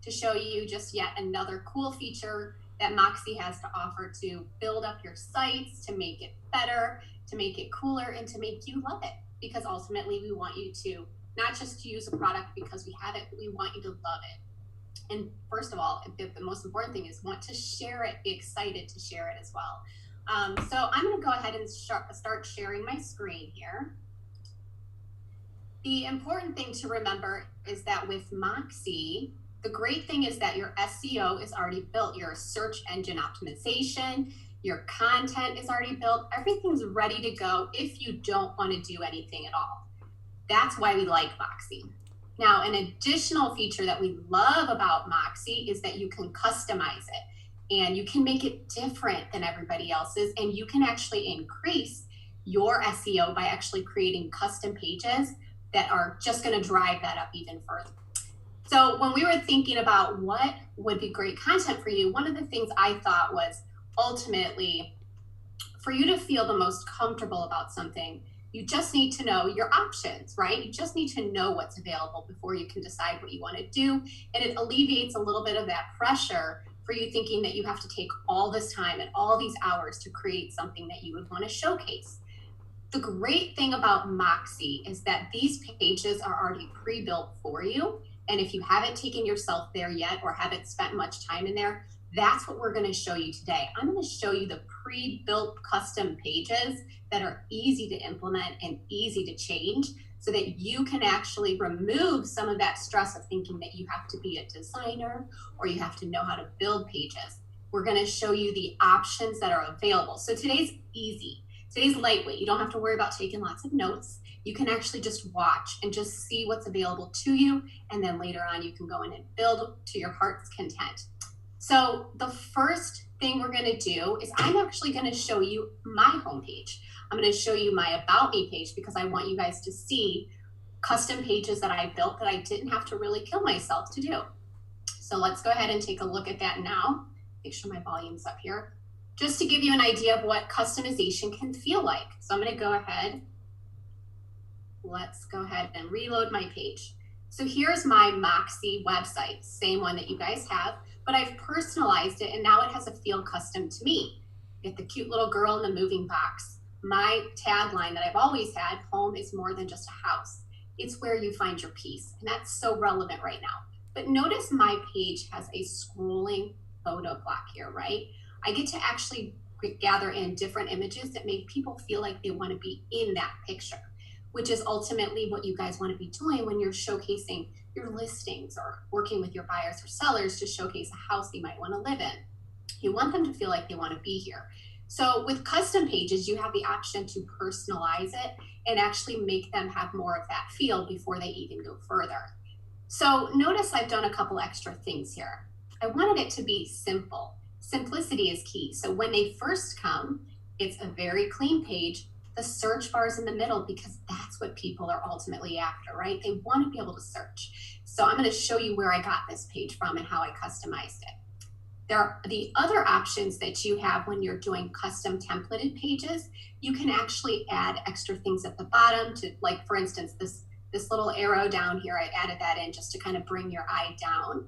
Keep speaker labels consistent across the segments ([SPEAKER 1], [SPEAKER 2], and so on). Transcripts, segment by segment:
[SPEAKER 1] to show you just yet another cool feature that Moxi has to offer to build up your sites, to make it better, to make it cooler, and to make you love it. Because ultimately we want you to not just use a product because we have it, but we want you to love it. And first of all, the most important thing is want to share it, be excited to share it as well. So I'm going to go ahead and start sharing my screen here. The important thing to remember is that with Moxi, the great thing is that your SEO is already built. Your search engine optimization, your content is already built. Everything's ready to go if you don't want to do anything at all. That's why we like Moxi. Now, an additional feature that we love about Moxi is that you can customize it and you can make it different than everybody else's, and you can actually increase your SEO by actually creating custom pages that are just going to drive that up even further. So when we were thinking about what would be great content for you, one of the things I thought was ultimately for you to feel the most comfortable about something, you just need to know your options, right? You just need to know what's available before you can decide what you want to do. And it alleviates a little bit of that pressure for you thinking that you have to take all this time and all these hours to create something that you would want to showcase. The great thing about Moxi is that these pages are already pre-built for you. And if you haven't taken yourself there yet or haven't spent much time in there, that's what we're going to show you today. I'm going to show you the pre-built custom pages that are easy to implement and easy to change so that you can actually remove some of that stress of thinking that you have to be a designer or you have to know how to build pages. We're going to show you the options that are available. So today's easy. Today's lightweight. You don't have to worry about taking lots of notes. You can actually just watch and just see what's available to you. And then later on, you can go in and build to your heart's content. So the first thing we're going to do is I'm actually going to show you my homepage. I'm going to show you my About Me page because I want you guys to see custom pages that I built that I didn't have to really kill myself to do. So let's go ahead and take a look at that now. Make sure my volume's up here. Just to give you an idea of what customization can feel like. So I'm going to go ahead. Let's go ahead and reload my page. So here's my Moxi website, same one that you guys have, but I've personalized it and now it has a feel custom to me. Get the cute little girl in the moving box. My tagline that I've always had, home is more than just a house. It's where you find your peace. And that's so relevant right now. But notice my page has a scrolling photo block here, right? I get to actually gather in different images that make people feel like they want to be in that picture, which is ultimately what you guys want to be doing when you're showcasing your listings or working with your buyers or sellers to showcase a house they might want to live in. You want them to feel like they want to be here. So with custom pages, you have the option to personalize it and actually make them have more of that feel before they even go further. So notice I've done a couple extra things here. I wanted it to be simple. Simplicity is key. So when they first come, it's a very clean page. The search bar is in the middle because that's what people are ultimately after, right? They want to be able to search. So I'm going to show you where I got this page from and how I customized it. There are the other options that you have when you're doing custom templated pages. You can actually add extra things at the bottom to, like, for instance, this little arrow down here, I added that in just to kind of bring your eye down.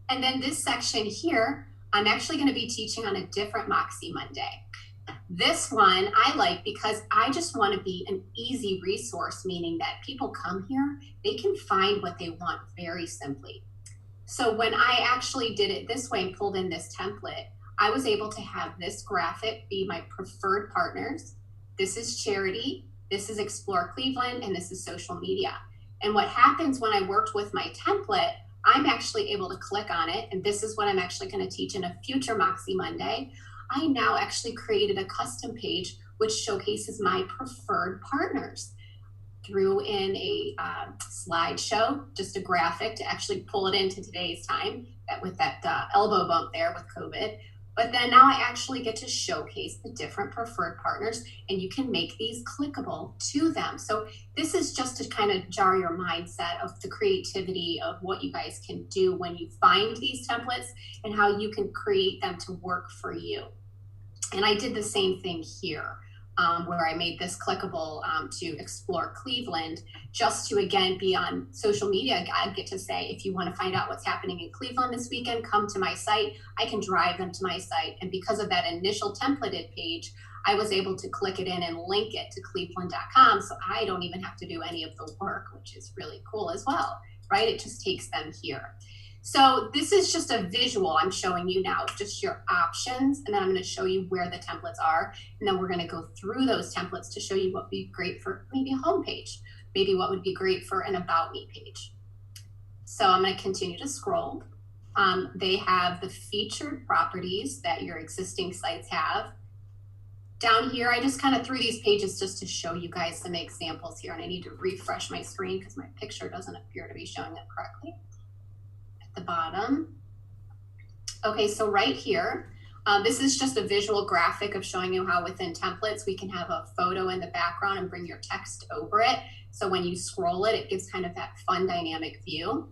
[SPEAKER 1] And then this section here, I'm actually going to be teaching on a different Moxi Monday. This one I like because I just want to be an easy resource, meaning that people come here, they can find what they want very simply. So when I actually did it this way and pulled in this template, I was able to have this graphic be my preferred partners. This is charity, this is Explore Cleveland, and this is social media. And what happens when I worked with my template, I'm actually able to click on it, and this is what I'm actually going to teach in a future Moxi Monday. I now actually created a custom page which showcases my preferred partners. Threw in a slideshow, just a graphic to actually pull it into today's time, that with that elbow bump there with COVID. But then now I actually get to showcase the different preferred partners, and you can make these clickable to them. So this is just to kind of jar your mindset of the creativity of what you guys can do when you find these templates and how you can create them to work for you. And I did the same thing here. where I made this clickable to explore Cleveland, just to again be on social media. I get to say, if you want to find out what's happening in Cleveland this weekend, come to my site. I can drive them to my site. And because of that initial templated page, I was able to click it in and link it to cleveland.com. So I don't even have to do any of the work, which is really cool as well, right? It just takes them here. So this is just a visual I'm showing you now, just your options, and then I'm going to show you where the templates are, and then we're going to go through those templates to show you what would be great for maybe a home page, maybe what would be great for an About Me page. So I'm going to continue to scroll. They have the featured properties that your existing sites have. Down here, I just kind of threw these pages just to show you guys some examples here, and I need to refresh my screen because my picture doesn't appear to be showing up correctly. The bottom. Okay, so right here, this is just a visual graphic of showing you how within templates we can have a photo in the background and bring your text over it. So when you scroll it, it gives kind of that fun dynamic view.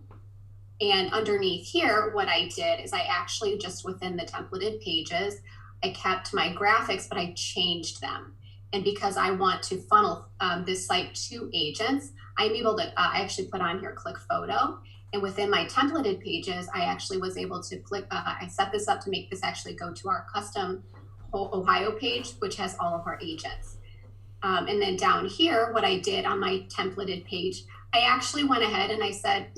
[SPEAKER 1] And underneath here, what I did is I actually just within the templated pages, I kept my graphics, but I changed them. And because I want to funnel this site to agents, I'm able to, I actually put on here, click photo. And within my templated pages, I actually was able to click, I set this up to make this actually go to our custom Ohio page, which has all of our agents. And then down here, what I did on my templated page, I actually went ahead and I said,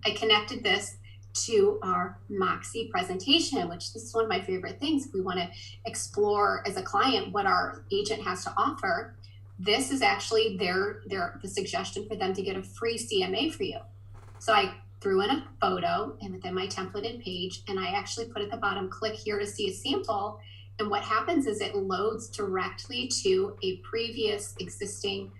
[SPEAKER 1] I connected this to our Moxi presentation, which this is one of my favorite things. If we want to explore as a client what our agent has to offer, this is actually the suggestion for them to get a free CMA for you. So I threw in a photo and within my templated page, and I actually put at the bottom, click here to see a sample. And what happens is it loads directly to a previous existing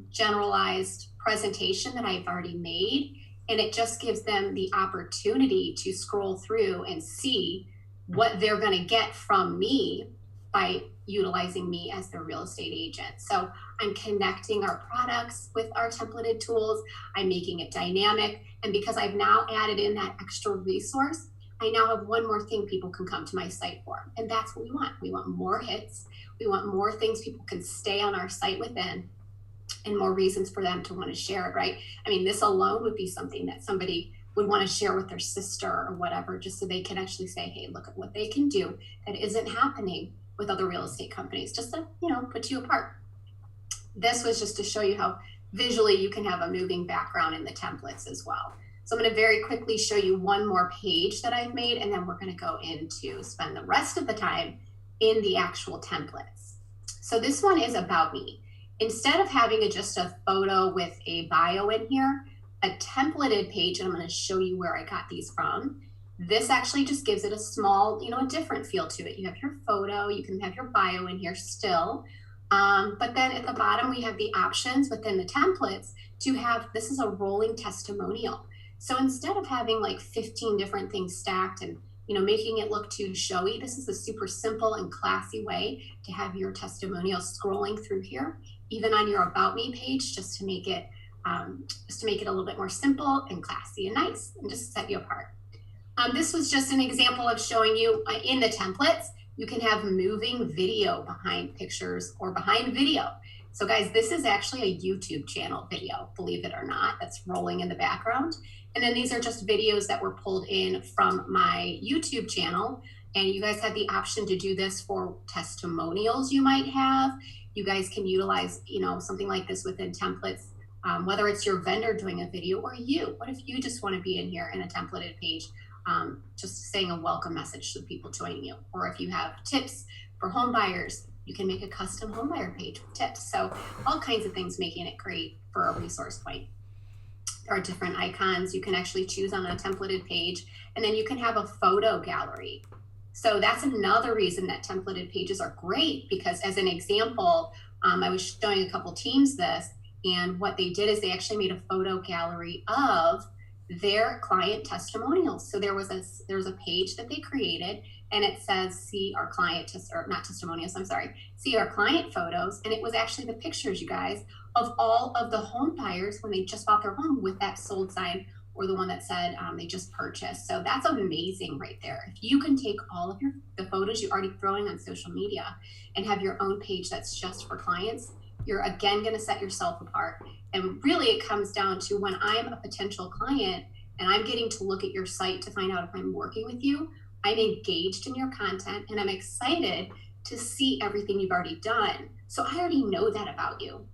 [SPEAKER 1] generalized presentation that I've already made. And it just gives them the opportunity to scroll through and see what they're going to get from me by utilizing me as their real estate agent. So I'm connecting our products with our templated tools. I'm making it dynamic. And because I've now added in that extra resource, I now have one more thing people can come to my site for. And that's what we want. We want more hits. We want more things people can stay on our site within, and more reasons for them to want to share it, right? I mean, this alone would be something that somebody would want to share with their sister or whatever, just so they can actually say, hey, look at what they can do that isn't happening with other real estate companies, just to, put you apart. This was just to show you how visually you can have a moving background in the templates as well. So I'm going to very quickly show you one more page that I've made, and then we're going to go into spend the rest of the time in the actual templates. So this one is About Me. Instead of having just a photo with a bio in here, a templated page, and I'm going to show you where I got these from. This actually just gives it a small, a different feel to it. You have your photo, you can have your bio in here still. But then at the bottom, we have the options within the templates to have, this is a rolling testimonial. So instead of having like 15 different things stacked and, making it look too showy, this is a super simple and classy way to have your testimonial scrolling through here, even on your About Me page, just to make it a little bit more simple and classy and nice, and just set you apart. This was just an example of showing you in the templates, you can have moving video behind pictures or behind video. So guys, this is actually a YouTube channel video, believe it or not, that's rolling in the background. And then these are just videos that were pulled in from my YouTube channel. And you guys have the option to do this for testimonials you might have. You guys can utilize, something like this within templates, whether it's your vendor doing a video or you. What if you just want to be in here in a templated page, just saying a welcome message to people joining you? Or if you have tips for home buyers, you can make a custom home buyer page with tips. So all kinds of things, making it great for a resource point. There are different icons you can actually choose on a templated page, and then you can have a photo gallery. So that's another reason that templated pages are great, because as an example, I was showing a couple teams this, and what they did is they actually made a photo gallery of their client testimonials. So there was a page that they created, and it says, see our client, or not testimonials, I'm sorry, see our client photos. And it was actually the pictures, you guys, of all of the home buyers when they just bought their home with that sold sign or the one that said they just purchased. So that's amazing right there. If you can take all of the photos you're already throwing on social media and have your own page that's just for clients, you're again going to set yourself apart. And really it comes down to when I'm a potential client and I'm getting to look at your site to find out if I'm working with you, I'm engaged in your content and I'm excited to see everything you've already done. So I already know that about you.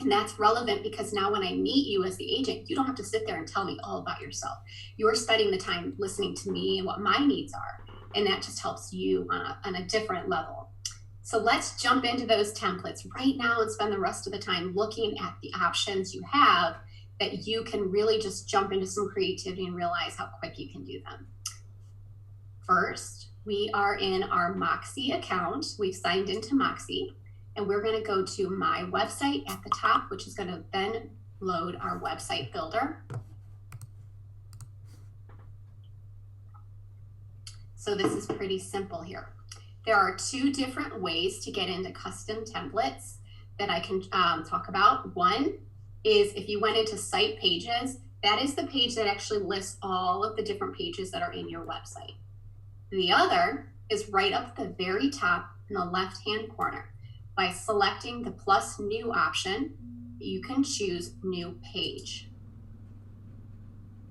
[SPEAKER 1] And that's relevant because now when I meet you as the agent, you don't have to sit there and tell me all about yourself. You're spending the time listening to me and what my needs are. And that just helps you on a different level. So let's jump into those templates right now and spend the rest of the time looking at the options you have that you can really just jump into some creativity and realize how quick you can do them. First, we are in our Moxi account. We've signed into Moxi. And we're going to go to my website at the top, which is going to then load our website builder. So this is pretty simple here. There are two different ways to get into custom templates that I can talk about. One is if you went into site pages, that is the page that actually lists all of the different pages that are in your website. The other is right up at the very top in the left-hand corner. By selecting the plus new option, you can choose new page.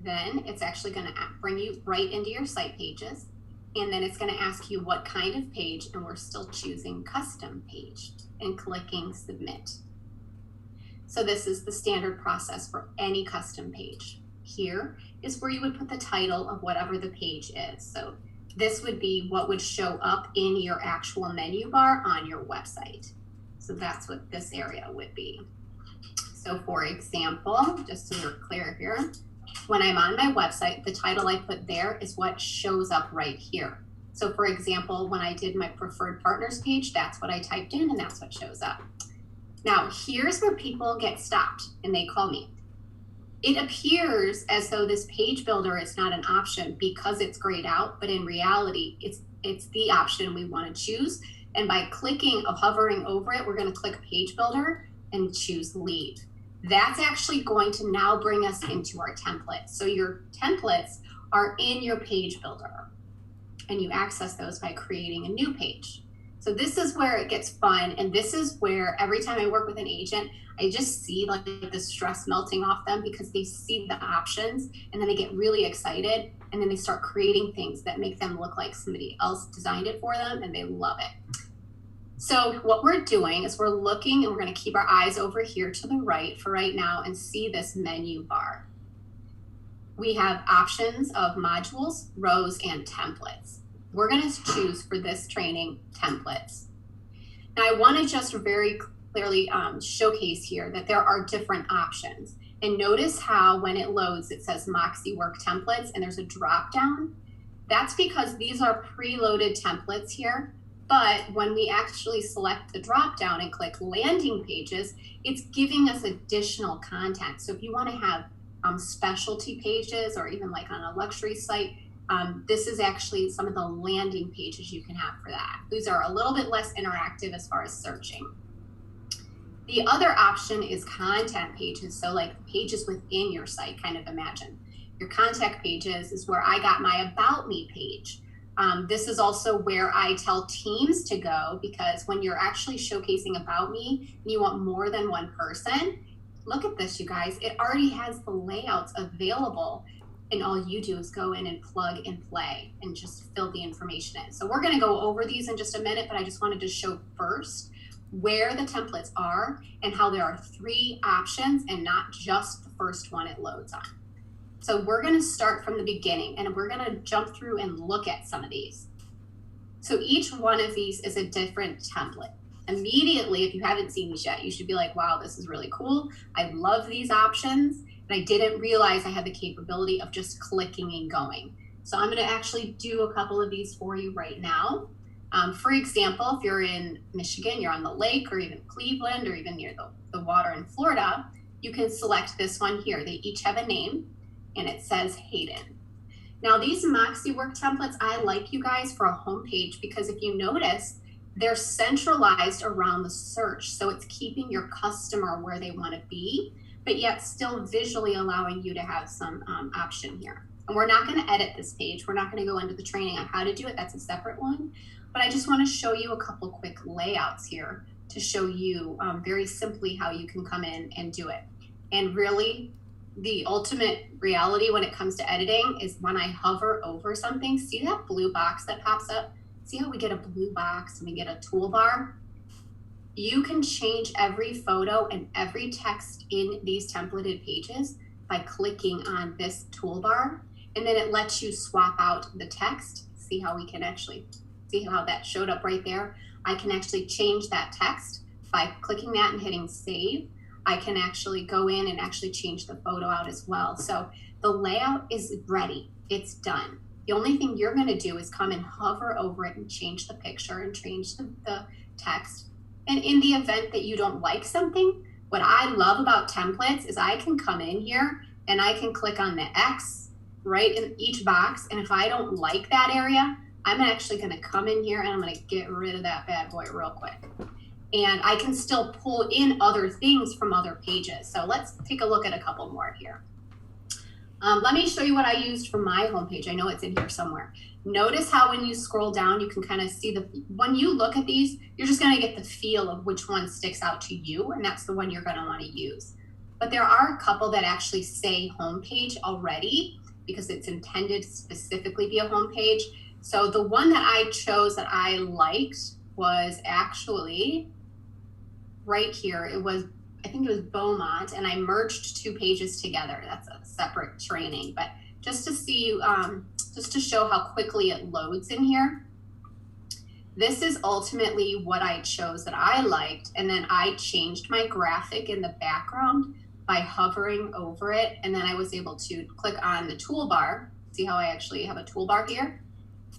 [SPEAKER 1] Then it's actually going to bring you right into your site pages. And then it's going to ask you what kind of page, and we're still choosing custom page and clicking submit. So this is the standard process for any custom page. Here is where you would put the title of whatever the page is. So this would be what would show up in your actual menu bar on your website. So that's what this area would be. So for example, just so we're clear here, when I'm on my website, the title I put there is what shows up right here. So for example, when I did my preferred partners page, that's what I typed in and that's what shows up. Now here's where people get stopped and they call me. It appears as though this page builder is not an option because it's grayed out, but in reality, it's the option we want to choose. And by clicking or hovering over it, we're going to click page builder and choose leave. That's actually going to now bring us into our template. So your templates are in your page builder and you access those by creating a new page. So this is where it gets fun. And this is where every time I work with an agent, I just see like the stress melting off them because they see the options and then they get really excited and then they start creating things that make them look like somebody else designed it for them and they love it. So what we're doing is we're looking and we're going to keep our eyes over here to the right for right now and see this menu bar. We have options of modules, rows, and templates. We're going to choose for this training templates. Now I want to just very clearly showcase here that there are different options. And notice how when it loads, it says Moxi Work Templates and there's a drop down. That's because these are preloaded templates here. But when we actually select the drop down and click landing pages, it's giving us additional content. So if you want to have specialty pages or even like on a luxury site, this is actually some of the landing pages you can have for that. These are a little bit less interactive as far as searching. The other option is content pages. So like pages within your site, kind of imagine. Your contact pages is where I got my About Me page. This is also where I tell teams to go because when you're actually showcasing About Me and you want more than one person, look at this, you guys. It already has the layouts available and all you do is go in and plug and play and just fill the information in. So we're going to go over these in just a minute, but I just wanted to show first where the templates are and how there are 3 options and not just the first one it loads on. So we're going to start from the beginning and we're going to jump through and look at some of these. So each one of these is a different template. Immediately, if you haven't seen these yet, you should be like, wow, this is really cool. I love these options. And I didn't realize I had the capability of just clicking and going. So I'm going to actually do a couple of these for you right now. For example, if you're in Michigan, you're on the lake or even Cleveland or even near the water in Florida, you can select this one here. They each have a name and it says Hayden. Now these Moxi Work templates, I like you guys for a home page because if you notice, they're centralized around the search. So it's keeping your customer where they want to be. but yet still visually allowing you to have some option here. And we're not going to edit this page. We're not going to go into the training on how to do it. That's a separate one. But I just want to show you a couple quick layouts here to show you very simply how you can come in and do it. And really, the ultimate reality when it comes to editing is when I hover over something, see that blue box that pops up? See how we get a blue box and we get a toolbar? You can change every photo and every text in these templated pages by clicking on this toolbar, and then it lets you swap out the text. See how we can actually, see how that showed up right there? I can actually change that text by clicking that and hitting save. I can actually go in and actually change the photo out as well. So the layout is ready, it's done. The only thing you're gonna do is come and hover over it and change the picture and change the text. And in the event that you don't like something, what I love about templates is I can come in here and I can click on the X right in each box. And if I don't like that area, I'm actually gonna come in here and I'm gonna get rid of that bad boy real quick. And I can still pull in other things from other pages. So let's take a look at a couple more here. Let me show you what I used for my homepage. I know it's in here somewhere. Notice how when you scroll down, you can kind of see when you look at these, you're just gonna get the feel of which one sticks out to you, and that's the one you're gonna wanna use. But there are a couple that actually say homepage already because it's intended to specifically be a homepage. So the one that I chose that I liked was actually right here. I think it was Beaumont, and I merged two pages together. That's a separate training, but just to see, just to show how quickly it loads in here. This is ultimately what I chose that I liked, and then I changed my graphic in the background by hovering over it, and then I was able to click on the toolbar. See how I actually have a toolbar here?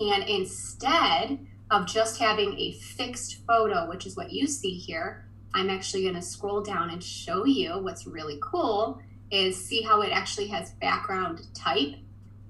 [SPEAKER 1] And instead of just having a fixed photo, which is what you see here, I'm actually going to scroll down and show you what's really cool is see how it actually has background type.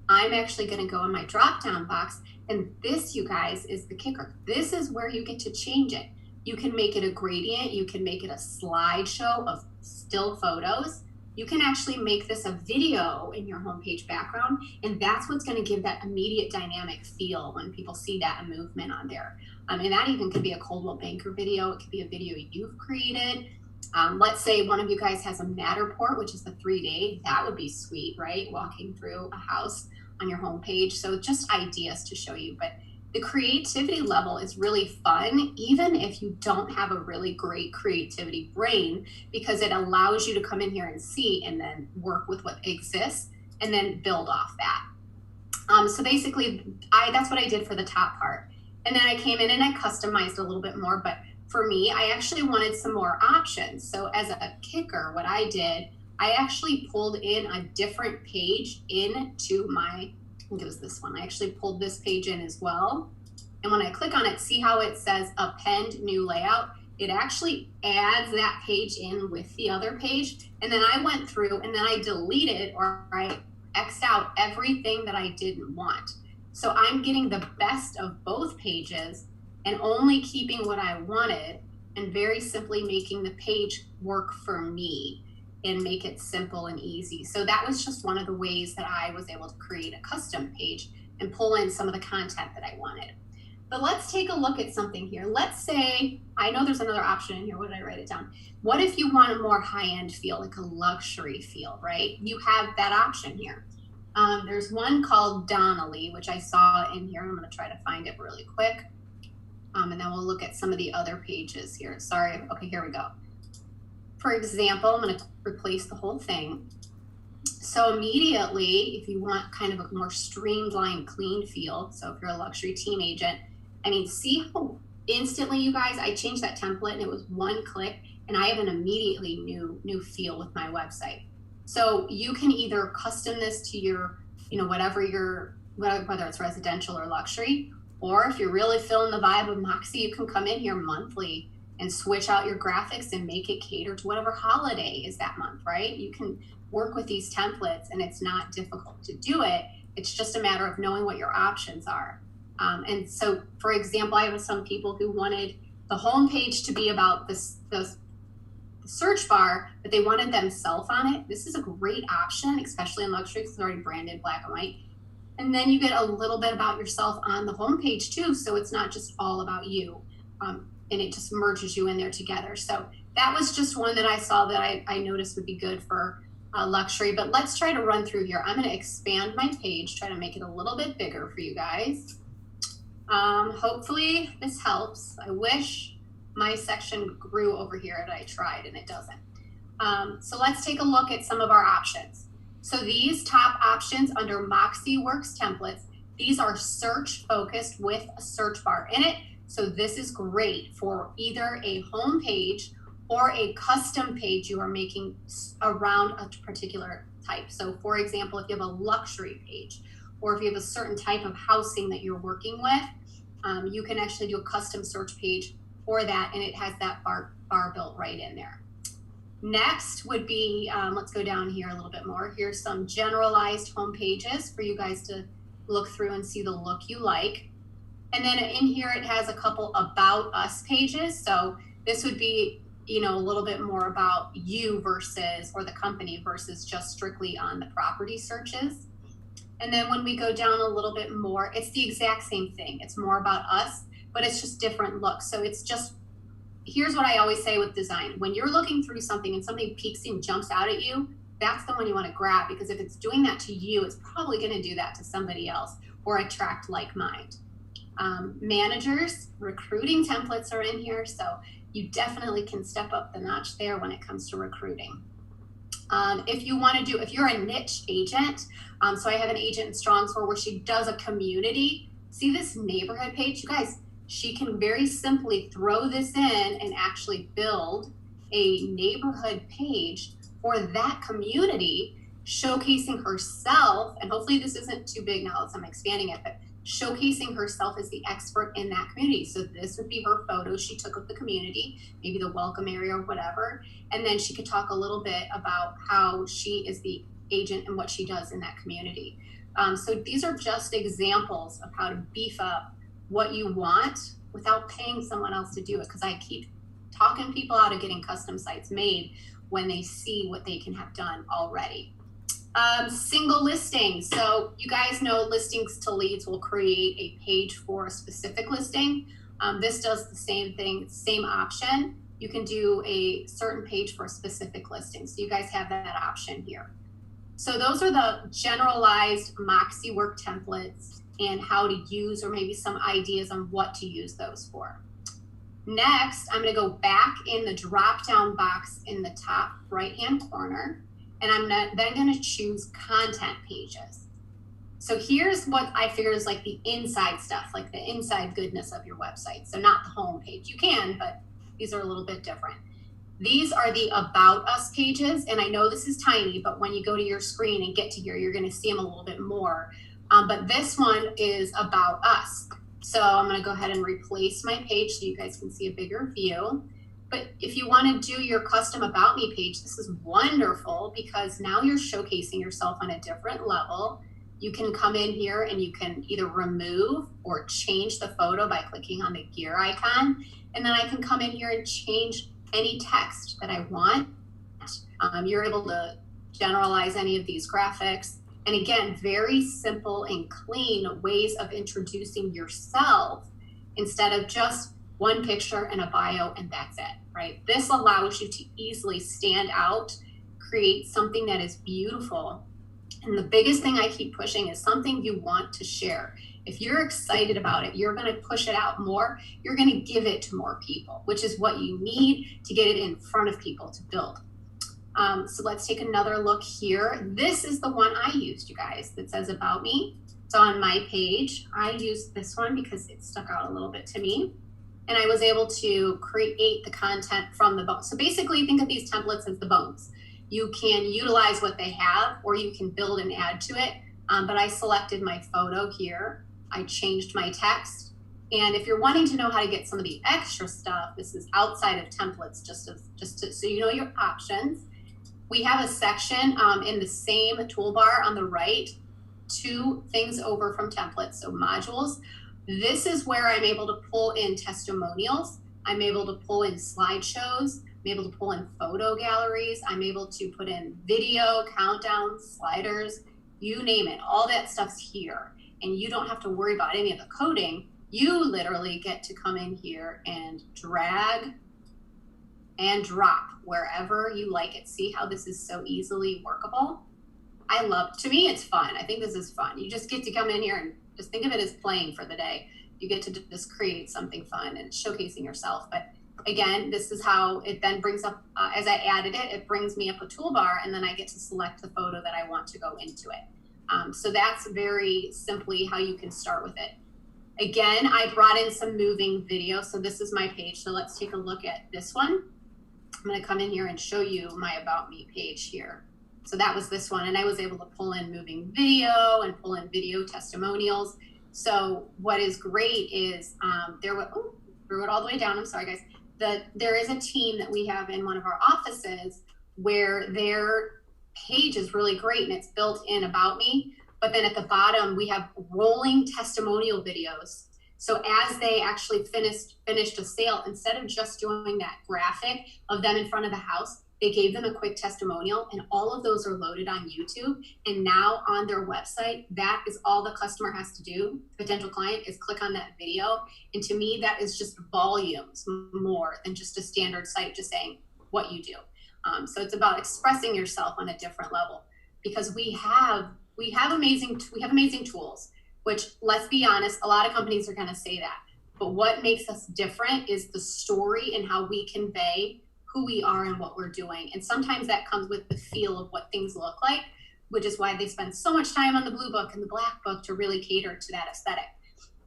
[SPEAKER 1] I'm actually going to go in my drop down box, and this, you guys, is the kicker. This is where you get to change it. You can make it a gradient, you can make it a slideshow of still photos. You can actually make this a video in your homepage background, and that's what's going to give that immediate dynamic feel when people see that movement on there. And that even could be a Coldwell Banker video. It could be a video you've created. Let's say one of you guys has a Matterport, which is the 3-day. That would be sweet, right? Walking through a house on your homepage. So just ideas to show you. But the creativity level is really fun, even if you don't have a really great creativity brain, because it allows you to come in here and see and then work with what exists and then build off that. So basically, that's what I did for the top part. And then I came in and I customized a little bit more, but for me, I actually wanted some more options. So as a kicker, what I did, I actually pulled in a different page into my, I think it was this one. I actually pulled this page in as well. And when I click on it, see how it says append new layout? It actually adds that page in with the other page. And then I went through and then I deleted or I X'd out everything that I didn't want. So I'm getting the best of both pages and only keeping what I wanted and very simply making the page work for me and make it simple and easy. So that was just one of the ways that I was able to create a custom page and pull in some of the content that I wanted. But let's take a look at something here. Let's say, I know there's another option in here. What did I write it down? What if you want a more high-end feel, like a luxury feel, right? You have that option here. There's one called Donnelly, which I saw in here. I'm going to try to find it really quick. And then we'll look at some of the other pages here. Sorry. Okay, here we go. For example, I'm going to replace the whole thing. So immediately, if you want kind of a more streamlined, clean feel, so if you're a luxury team agent, I mean, see how instantly, you guys, I changed that template and it was one click and I have an immediately new feel with my website. So you can either custom this to your, whatever whether it's residential or luxury, or if you're really feeling the vibe of Moxi, you can come in here monthly and switch out your graphics and make it cater to whatever holiday is that month, right? You can work with these templates and it's not difficult to do it. It's just a matter of knowing what your options are. And so, for example, I have some people who wanted the homepage to be about the the search bar, but they wanted themselves on it. This is a great option, especially in luxury because it's already branded black and white. And then you get a little bit about yourself on the homepage too, so it's not just all about you, and it just merges you in there together. So that was just one that I saw that I noticed would be good for luxury. But let's try to run through here. I'm going to expand my page, try to make it a little bit bigger for you guys. Hopefully this helps. I wish my section grew over here, but I tried and it doesn't. So let's take a look at some of our options. So these top options under Moxi Works templates, these are search focused with a search bar in it. So this is great for either a home page or a custom page you are making around a particular type. So for example, if you have a luxury page, or if you have a certain type of housing that you're working with, you can actually do a custom search page for that, and it has that bar built right in there. Next would be, let's go down here a little bit more. Here's some generalized home pages for you guys to look through and see the look you like. And then in here, it has a couple about us pages. So this would be, a little bit more about you versus, or the company versus just strictly on the property searches. And then when we go down a little bit more, it's the exact same thing. It's more about us, but it's just different looks. So it's just, here's what I always say with design. When you're looking through something and something peeks and jumps out at you, that's the one you want to grab, because if it's doing that to you, it's probably going to do that to somebody else or attract like mind. Managers, recruiting templates are in here. So you definitely can step up the notch there when it comes to recruiting. If you're a niche agent, so I have an agent in Strongsville where she does a community. See this neighborhood page, you guys? She can very simply throw this in and actually build a neighborhood page for that community, showcasing herself. And hopefully this isn't too big now as I'm expanding it, but showcasing herself as the expert in that community. So this would be her photos she took of the community, maybe the welcome area or whatever. And then she could talk a little bit about how she is the agent and what she does in that community. So these are just examples of how to beef up what you want without paying someone else to do it. Because I keep talking people out of getting custom sites made when they see what they can have done already. Single listings. So you guys know listings to leads will create a page for a specific listing. This does the same thing, same option. You can do a certain page for a specific listing. So you guys have that option here. So those are the generalized Moxi work templates and how to use, or maybe some ideas on what to use those for. Next, I'm going to go back in the drop-down box in the top right-hand corner, and I'm then going to choose content pages. So here's what I figured is like the inside stuff, like the inside goodness of your website. So not the home page. You can, but these are a little bit different. These are the About Us pages, and I know this is tiny, but when you go to your screen and get to here, you're going to see them a little bit more. But this one is About Us. So I'm going to go ahead and replace my page so you guys can see a bigger view. But if you want to do your custom About Me page, this is wonderful because now you're showcasing yourself on a different level. You can come in here and you can either remove or change the photo by clicking on the gear icon. And then I can come in here and change any text that I want. You're able to generalize any of these graphics. And again, very simple and clean ways of introducing yourself instead of just one picture and a bio and that's it, right? This allows you to easily stand out, create something that is beautiful. And the biggest thing I keep pushing is something you want to share. If you're excited about it, you're going to push it out more. You're going to give it to more people, which is what you need to get it in front of people to build. So let's take another look here. This is the one I used, you guys, that says About Me. So on my page, I used this one because it stuck out a little bit to me. And I was able to create the content from the bones. So basically, think of these templates as the bones. You can utilize what they have, or you can build and add to it. But I selected my photo here. I changed my text. And if you're wanting to know how to get some of the extra stuff, this is outside of templates, just so you know your options. We have a section in the same toolbar on the right, 2 things over from templates, so modules. This is where I'm able to pull in testimonials. I'm able to pull in slideshows. I'm able to pull in photo galleries. I'm able to put in video, countdowns, sliders, you name it. All that stuff's here. And you don't have to worry about any of the coding. You literally get to come in here and drag and drop wherever you like it. See how this is so easily workable? To me, it's fun. I think this is fun. You just get to come in here and just think of it as playing for the day. You get to just create something fun and showcasing yourself. But again, this is how it then brings up, as I added it, it brings me up a toolbar, and then I get to select the photo that I want to go into it. So that's very simply how you can start with it. Again, I brought in some moving video. So this is my page. So let's take a look at this one. I'm going to come in here and show you my About Me page here. So that was this one, and I was able to pull in moving video and pull in video testimonials. So what is great is threw it all the way down. I'm sorry, guys. There is a team that we have in one of our offices where their page is really great and it's built in About Me. But then at the bottom, we have rolling testimonial videos. So as they actually finished a sale, instead of just doing that graphic of them in front of the house, they gave them a quick testimonial, and all of those are loaded on YouTube. And now on their website, that is all the customer has to do, potential client, is click on that video. And to me, that is just volumes more than just a standard site just saying what you do. So it's about expressing yourself on a different level, because we have amazing tools, which, let's be honest, a lot of companies are going to say that. But what makes us different is the story and how we convey who we are and what we're doing. And sometimes that comes with the feel of what things look like, which is why they spend so much time on the blue book and the black book to really cater to that aesthetic.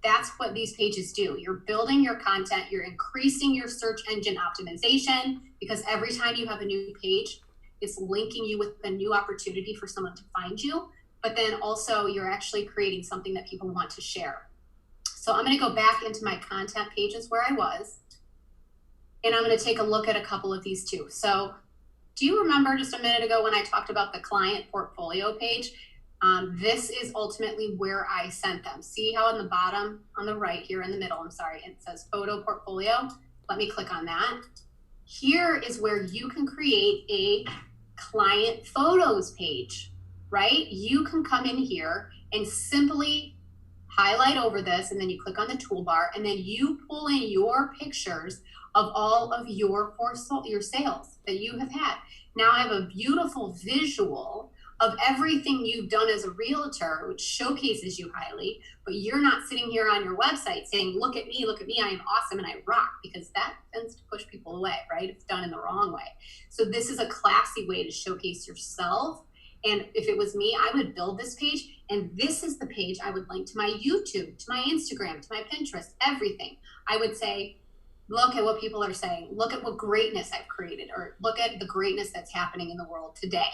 [SPEAKER 1] That's what these pages do. You're building your content, you're increasing your search engine optimization, because every time you have a new page, it's linking you with a new opportunity for someone to find you. But then also you're actually creating something that people want to share. So I'm going to go back into my content pages where I was, and I'm going to take a look at a couple of these too. So do you remember just a minute ago when I talked about the client portfolio page? This is ultimately where I sent them. See how on the bottom, on the right here in the middle, it says photo portfolio. Let me click on that. Here is where you can create a client photos page, right? You can come in here and simply highlight over this, and then you click on the toolbar, and then you pull in your pictures of all of your sales that you have had. Now I have a beautiful visual of everything you've done as a realtor, which showcases you highly, but you're not sitting here on your website saying, look at me, I am awesome and I rock, because that tends to push people away, right? It's done in the wrong way. So this is a classy way to showcase yourself. And if it was me, I would build this page, and this is the page I would link to my YouTube, to my Instagram, to my Pinterest, everything. I would say, look at what people are saying. Look at what greatness I've created, or look at the greatness that's happening in the world today.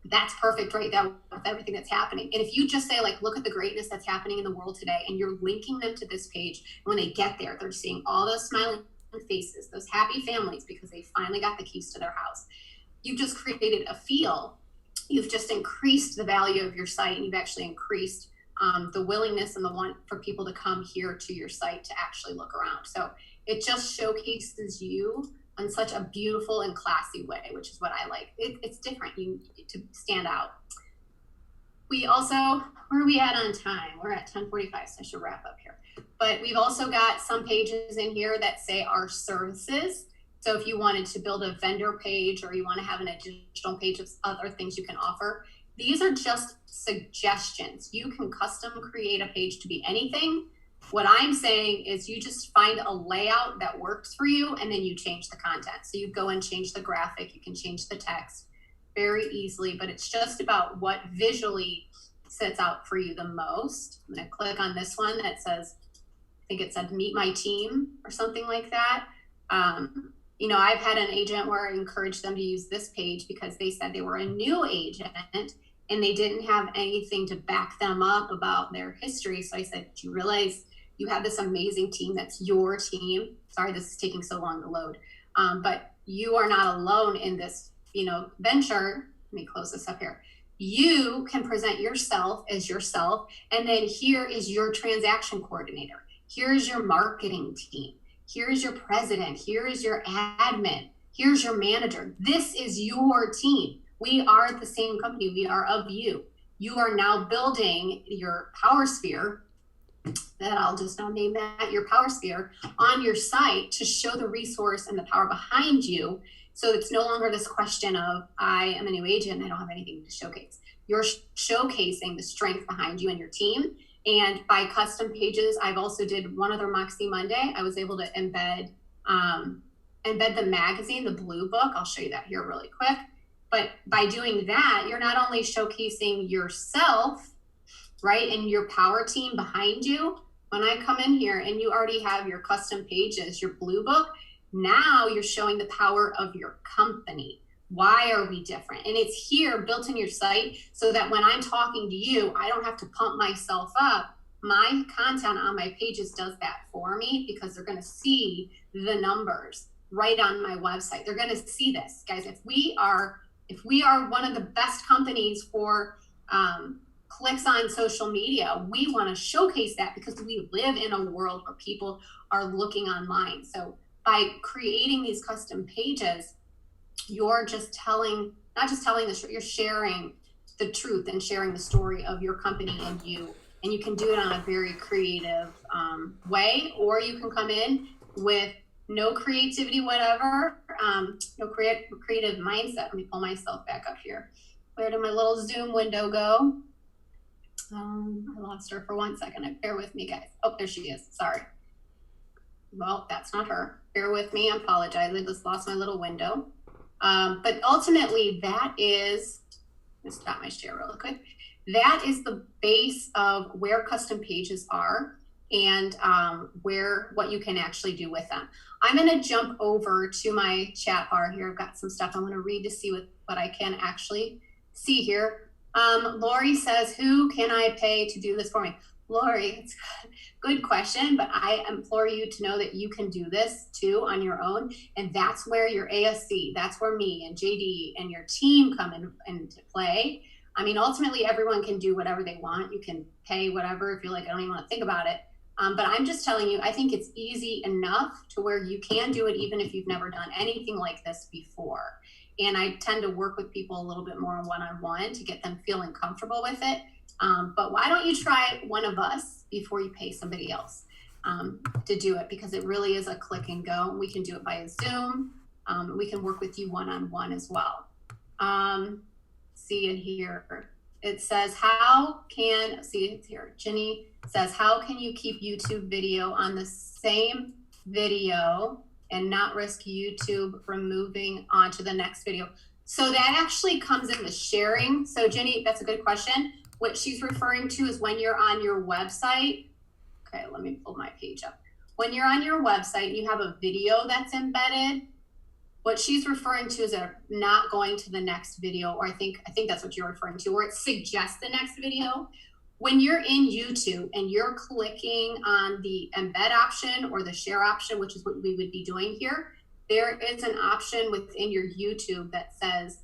[SPEAKER 1] That's perfect right there with everything that's happening. And if you just say, like, look at the greatness that's happening in the world today, and you're linking them to this page, when they get there, they're seeing all those smiling faces, those happy families, because they finally got the keys to their house. You've just created a feel. You've just increased the value of your site, and you've actually increased the willingness and the want for people to come here to your site to actually look around. So it just showcases you in such a beautiful and classy way, which is what I like. It's different. You need to stand out. We also, where are we at on time? We're at 10:45, so I should wrap up here. But we've also got some pages in here that say our services. So if you wanted to build a vendor page, or you want to have an additional page of other things you can offer, these are just suggestions. You can custom create a page to be anything. What I'm saying is you just find a layout that works for you, and then you change the content. So you go and change the graphic, you can change the text very easily, but it's just about what visually sets out for you the most. I'm going to click on this one that says, I think it said meet my team or something like that. I've had an agent where I encouraged them to use this page because they said they were a new agent and they didn't have anything to back them up about their history. So I said, do you realize you have this amazing team that's your team? Sorry, this is taking so long to load. But you are not alone in this, venture. Let me close this up here. You can present yourself as yourself. And then here is your transaction coordinator. Here's your marketing team. Here's your president. Here is your admin. Here's your manager. This is your team. We are the same company. We are of you. You are now building your power sphere, that I'll just now name that, your power sphere, on your site to show the resource and the power behind you. So it's no longer this question of, I am a new agent, I don't have anything to showcase. You're showcasing the strength behind you and your team. And by custom pages, I've also did one other Moxi Monday. I was able to embed the magazine, the blue book. I'll show you that here really quick. But by doing that, you're not only showcasing yourself, right, and your power team behind you. When I come in here and you already have your custom pages, your blue book, now you're showing the power of your company. Why are we different? And it's here built in your site so that when I'm talking to you, I don't have to pump myself up. My content on my pages does that for me because they're going to see the numbers right on my website. They're going to see this, guys. If we are one of the best companies for clicks on social media, we want to showcase that because we live in a world where people are looking online. So by creating these custom pages, you're just telling, not just telling the truth, you're sharing the truth and sharing the story of your company and you. And you can do it on a very creative way, or you can come in with no creativity, whatever, no creative mindset. Let me pull myself back up here. Where did my little Zoom window go? I lost her for 1 second. Bear with me, guys. Oh, there she is. Sorry. Well, that's not her. Bear with me. I apologize. I just lost my little window. But ultimately, that is, let's stop my share really quick. That is the base of where custom pages are and what you can actually do with them. I'm going to jump over to my chat bar here. I've got some stuff I'm going to read to see what I can actually see here. Lori says, who can I pay to do this for me? Lori, it's a good question, but I implore you to know that you can do this too on your own. And that's where your ASC, that's where me and JD and your team come into play. I mean, ultimately, everyone can do whatever they want. You can pay whatever if you're like, I don't even want to think about it. But I'm just telling you, I think it's easy enough to where you can do it even if you've never done anything like this before. And I tend to work with people a little bit more one-on-one to get them feeling comfortable with it. But why don't you try one of us before you pay somebody else to do it? Because it really is a click and go. We can do it via Zoom. We can work with you one-on-one as well. See it here. It says, it's here. Jenny says, how can you keep YouTube video on the same video and not risk YouTube removing onto the next video? So that actually comes in the sharing. So Jenny, that's a good question. What she's referring to is when you're on your website. Okay, let me pull my page up. When you're on your website and you have a video that's embedded, what she's referring to is not going to the next video, or I think that's what you're referring to, or it suggests the next video. When you're in YouTube and you're clicking on the embed option or the share option, which is what we would be doing here, there is an option within your YouTube that says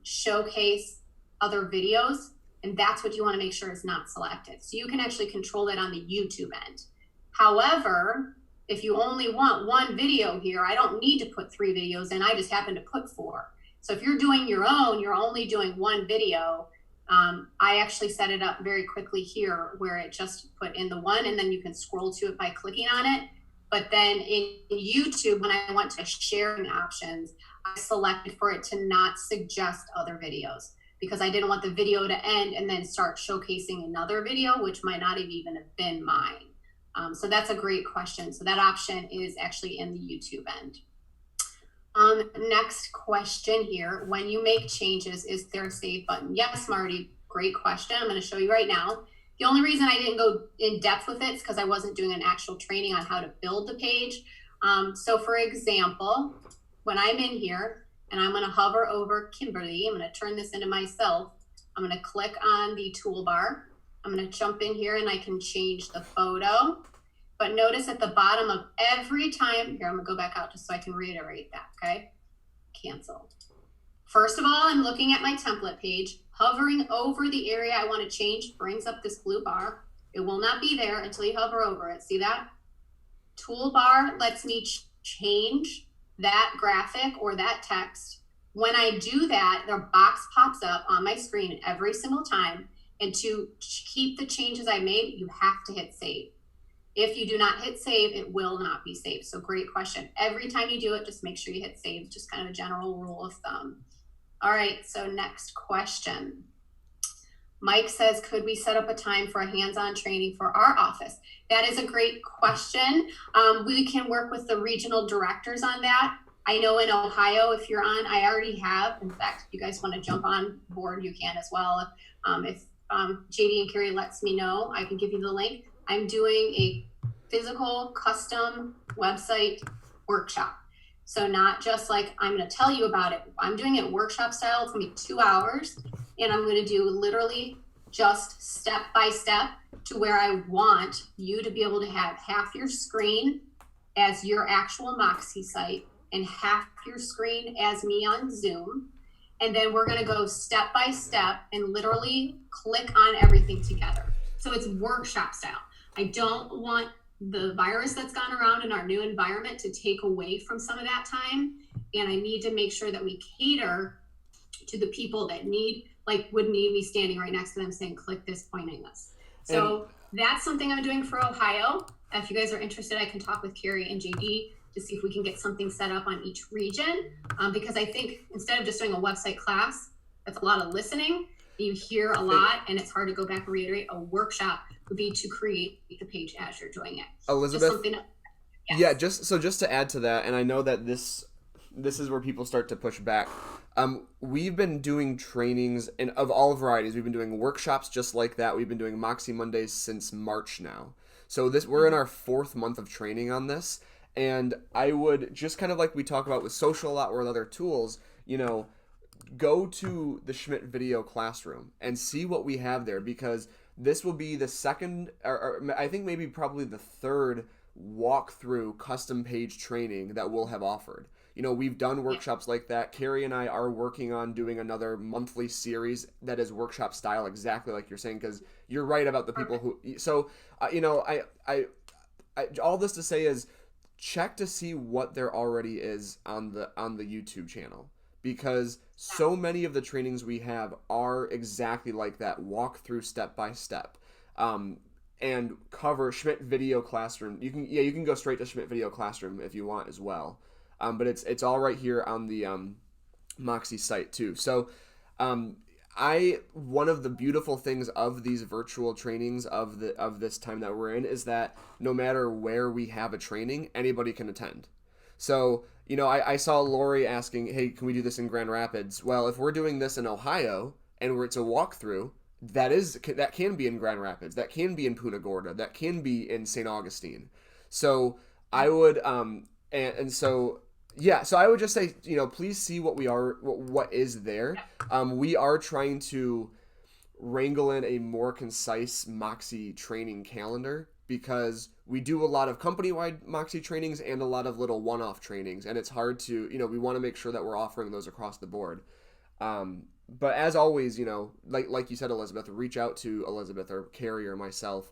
[SPEAKER 1] showcase other videos, and that's what you want to make sure is not selected. So you can actually control it on the YouTube end. However, if you only want one video here, I don't need to put 3 videos in. I just happen to put 4. So if you're doing your own, you're only doing one video. I actually set it up very quickly here where it just put in the one, and then you can scroll to it by clicking on it. But then in YouTube, when I went to sharing options, I selected for it to not suggest other videos because I didn't want the video to end and then start showcasing another video, which might not have even have been mine. So that's a great question. So that option is actually in the YouTube end. Next question here. When you make changes, is there a save button? Yes, Marty, great question. I'm going to show you right now. The only reason I didn't go in depth with it is because I wasn't doing an actual training on how to build the page. So for example, when I'm in here and I'm going to hover over Kimberly, I'm going to turn this into myself. I'm going to click on the toolbar. I'm going to jump in here and I can change the photo. But notice at the bottom of every time, here, I'm going to go back out just so I can reiterate that, okay? Cancel. First of all, I'm looking at my template page. Hovering over the area I want to change brings up this blue bar. It will not be there until you hover over it. See that? Toolbar lets me change that graphic or that text. When I do that, the box pops up on my screen every single time. And to keep the changes I made, you have to hit save. If you do not hit save, it will not be saved. So great question. Every time you do it, just make sure you hit save. Just kind of a general rule of thumb. All right, so next question. Mike says, could we set up a time for a hands-on training for our office? That is a great question. We can work with the regional directors on that. I know in Ohio, if you're on, I already have. In fact, if you guys want to jump on board, you can as well. If JD and Carrie lets me know, I can give you the link. I'm doing a physical custom website workshop. So not just like I'm going to tell you about it. I'm doing it workshop style. It's going to be 2 hours. And I'm going to do literally just step by step to where I want you to be able to have half your screen as your actual Moxi site and half your screen as me on Zoom. And then we're going to go step by step and literally click on everything together. So it's workshop style. I don't want the virus that's gone around in our new environment to take away from some of that time. And I need to make sure that we cater to the people that would need me standing right next to them saying, click this, pointing this. So that's something I'm doing for Ohio. If you guys are interested, I can talk with Carrie and JD to see if we can get something set up on each region. Because I think instead of just doing a website class, that's a lot of listening. You hear a lot and it's hard to go back and reiterate. A workshop would be to create the page as you're doing it.
[SPEAKER 2] Elizabeth, just to add to that, and I know that this is where people start to push back. We've been doing trainings of all varieties. We've been doing workshops just like that. We've been doing Moxi Mondays since March now. So we're in our 4th month of training on this. And I would just kind of like we talk about with social a lot or with other tools, go to the Schmidt Video Classroom and see what we have there, because this will be the second, or I think maybe probably the 3rd walkthrough custom page training that we'll have offered. We've done workshops like that. Carrie and I are working on doing another monthly series that is workshop style, exactly like you're saying, because you're right about the people who. So, I all this to say is check to see what there already is on the YouTube channel, because so many of the trainings we have are exactly like that, walk through step by step. And cover Schmidt Video Classroom. You can go straight to Schmidt Video Classroom if you want as well. But it's all right here on the Moxi site too. So one of the beautiful things of these virtual trainings of this time that we're in is that no matter where we have a training, anybody can attend. So I saw Lori asking, hey, can we do this in Grand Rapids? Well, if we're doing this in Ohio and it's a walkthrough, that can be in Grand Rapids, that can be in Punta Gorda, that can be in St. Augustine. So I would so I would just say, please see what is there. We are trying to wrangle in a more concise Moxi training calendar, because we do a lot of company-wide Moxi trainings and a lot of little one-off trainings, and it's hard to, we want to make sure that we're offering those across the board. But as always, like you said, Elizabeth, reach out to Elizabeth or Carrie or myself.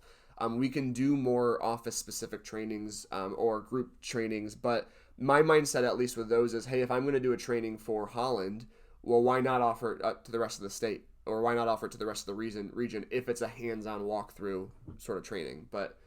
[SPEAKER 2] We can do more office-specific trainings or group trainings, but my mindset, at least with those, is, hey, if I'm going to do a training for Holland, well, why not offer it to the rest of the state? Or why not offer it to the rest of the region if it's a hands-on walkthrough sort of training? But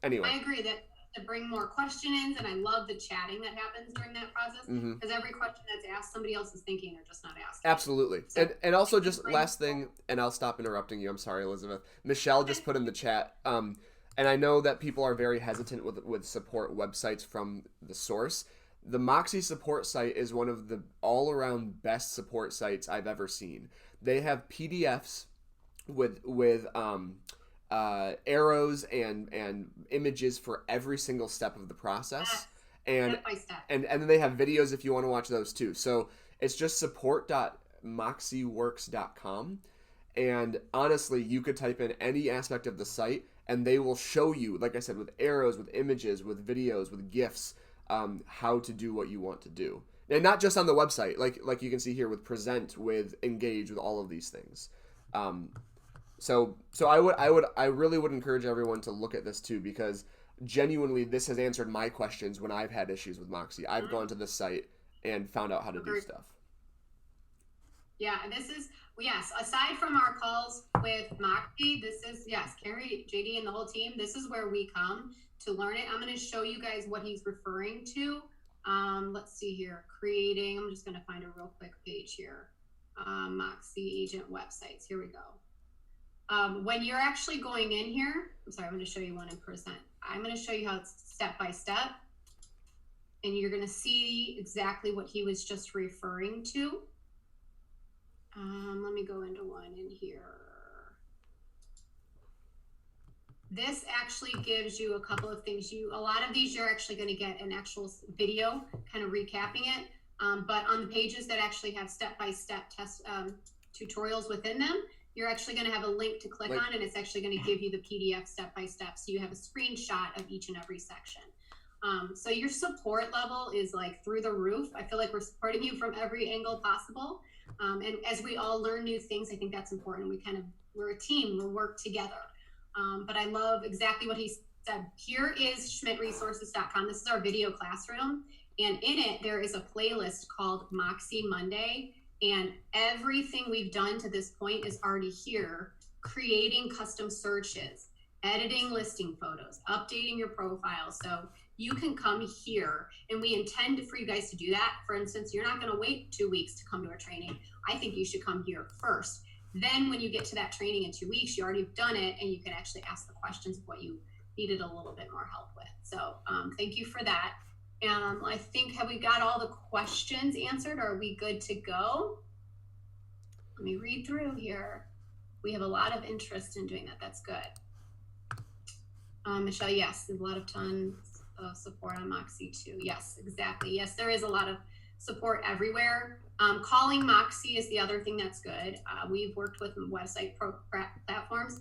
[SPEAKER 2] anyway.
[SPEAKER 1] I agree that to bring more questions, and I love the chatting that happens during that process, because every question that's asked, somebody else is thinking or just not asking.
[SPEAKER 2] Absolutely. So, and also just last thing, and I'll stop interrupting you. I'm sorry, Elizabeth. Michelle just put in the chat, and I know that people are very hesitant with support websites from the source. The Moxi support site is one of the all-around best support sites I've ever seen. They have PDFs with arrows and images for every single step of the process, and
[SPEAKER 1] step by step.
[SPEAKER 2] And then they have videos if you want to watch those too. So it's just support.moxiworks.com, and honestly, you could type in any aspect of the site and they will show you, like I said, with arrows, with images, with videos, with GIFs, how to do what you want to do. And not just on the website, like you can see here with present, with engage, with all of these things. So I really would encourage everyone to look at this too, because genuinely, this has answered my questions when I've had issues with Moxie. I've gone to the site and found out how to do stuff.
[SPEAKER 1] Yeah, and this is, yes, aside from our calls with Moxie, this is, yes, Carrie, JD, and the whole team, this is where we come to learn it. I'm going to show you guys what he's referring to. Let's see here, creating, I'm just going to find a real quick page here. Moxie agent websites, here we go. When you're actually going in here, I'm sorry, I'm going to show you one in percent. I'm going to show you how it's step by step, and you're going to see exactly what he was just referring to. Let me go into one in here. This actually gives you a couple of things. A lot of these, you're actually going to get an actual video kind of recapping it. But on the pages that actually have step-by-step test tutorials within them, you're actually going to have a link to click on, and it's actually going to give you the PDF step-by-step. So you have a screenshot of each and every section. So your support level is like through the roof. I feel like we're supporting you from every angle possible. And as we all learn new things, I think that's important. We're a team, we work together. But I love exactly what he said. Here is schmidtresources.com. This is our video classroom. And in it, there is a playlist called Moxie Monday. And everything we've done to this point is already here. Creating custom searches, editing listing photos, updating your profile. So you can come here, and we intend for you guys to do that. For instance, you're not going to wait 2 weeks to come to our training. I think you should come here first. Then when you get to that training in 2 weeks, you already have done it, and you can actually ask the questions of what you needed a little bit more help with. So thank you for that. I think, have we got all the questions answered? Are we good to go? Let me read through here. We have a lot of interest in doing that. That's good. Michelle, yes, there's a lot of tons of support on Moxie too. Yes, exactly. Yes, there is a lot of support everywhere. Calling Moxie is the other thing that's good. We've worked with website platforms